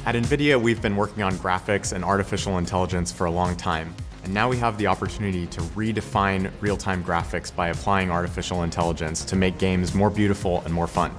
At NVIDIA, we've been working on graphics and artificial intelligence for a long time, and now we have the opportunity to redefine real-time graphics by applying artificial intelligence to make games more beautiful and more fun.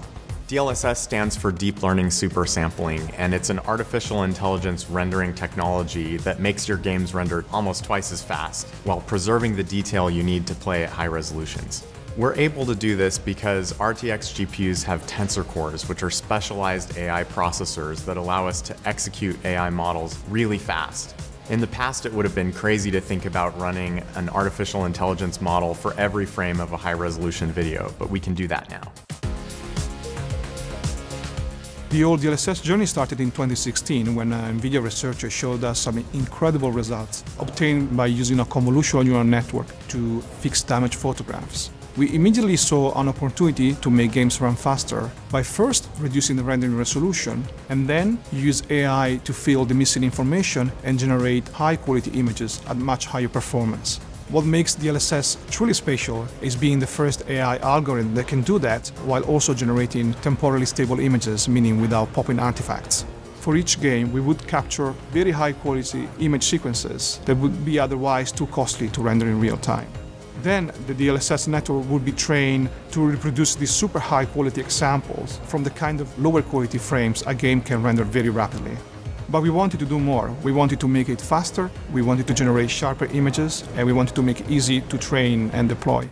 DLSS stands for Deep Learning Super Sampling, and it's an artificial intelligence rendering technology that makes your games render almost twice as fast, while preserving the detail you need to play at high resolutions. We're able to do this because RTX GPUs have tensor cores, which are specialized AI processors that allow us to execute AI models really fast. In the past, it would have been crazy to think about running an artificial intelligence model for every frame of a high-resolution video, but we can do that now. The whole DLSS journey started in 2016 when NVIDIA researchers showed us some incredible results obtained by using a convolutional neural network to fix damaged photographs. We immediately saw an opportunity to make games run faster by first reducing the rendering resolution and then use AI to fill the missing information and generate high-quality images at much higher performance. What makes DLSS truly special is being the first AI algorithm that can do that while also generating temporally stable images, meaning without popping artifacts. For each game, we would capture very high-quality image sequences that would be otherwise too costly to render in real time. Then the DLSS network would be trained to reproduce these super high-quality examples from the kind of lower-quality frames a game can render very rapidly. But we wanted to do more. We wanted to make it faster, we wanted to generate sharper images, and we wanted to make it easy to train and deploy.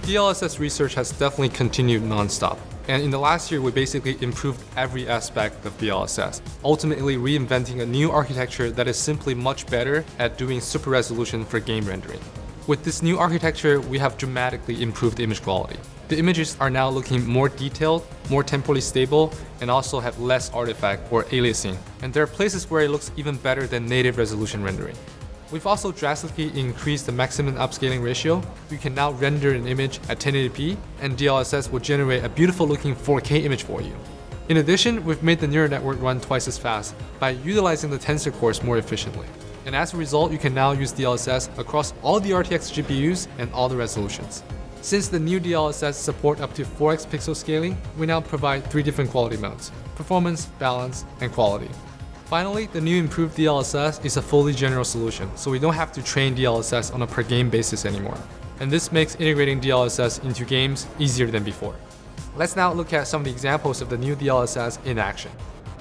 DLSS research has definitely continued non-stop. And in the last year, we basically improved every aspect of DLSS, ultimately reinventing a new architecture that is simply much better at doing super resolution for game rendering. With this new architecture, we have dramatically improved image quality. The images are now looking more detailed, more temporally stable, and also have less artifact or aliasing. And there are places where it looks even better than native resolution rendering. We've also drastically increased the maximum upscaling ratio. You can now render an image at 1080p, and DLSS will generate a beautiful looking 4K image for you. In addition, we've made the neural network run twice as fast by utilizing the tensor cores more efficiently. And as a result, you can now use DLSS across all the RTX GPUs and all the resolutions. Since the new DLSS support up to 4x pixel scaling, we now provide 3 different quality modes: performance, balance, and quality. Finally, the new improved DLSS is a fully general solution, so we don't have to train DLSS on a per game basis anymore. And this makes integrating DLSS into games easier than before. Let's now look at some of the examples of the new DLSS in action.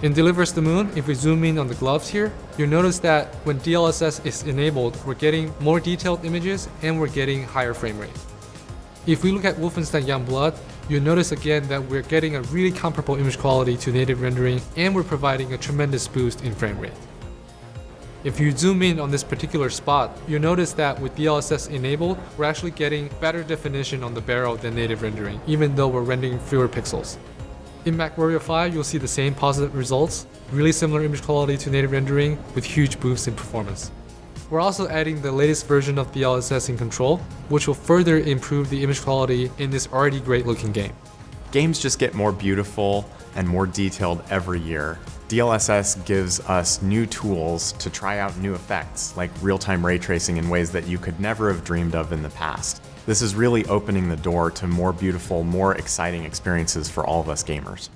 In Delivers the Moon, if we zoom in on the gloves here, you'll notice that when DLSS is enabled, we're getting more detailed images and we're getting higher frame rate. If we look at Wolfenstein Youngblood, you'll notice again that we're getting a really comparable image quality to native rendering, and we're providing a tremendous boost in frame rate. If you zoom in on this particular spot, you'll notice that with DLSS enabled, we're actually getting better definition on the barrel than native rendering, even though we're rendering fewer pixels. In MechWarrior 5, you'll see the same positive results, really similar image quality to native rendering with huge boosts in performance. We're also adding the latest version of DLSS in Control, which will further improve the image quality in this already great looking game. Games just get more beautiful and more detailed every year. DLSS gives us new tools to try out new effects, like real-time ray tracing in ways that you could never have dreamed of in the past. This is really opening the door to more beautiful, more exciting experiences for all of us gamers.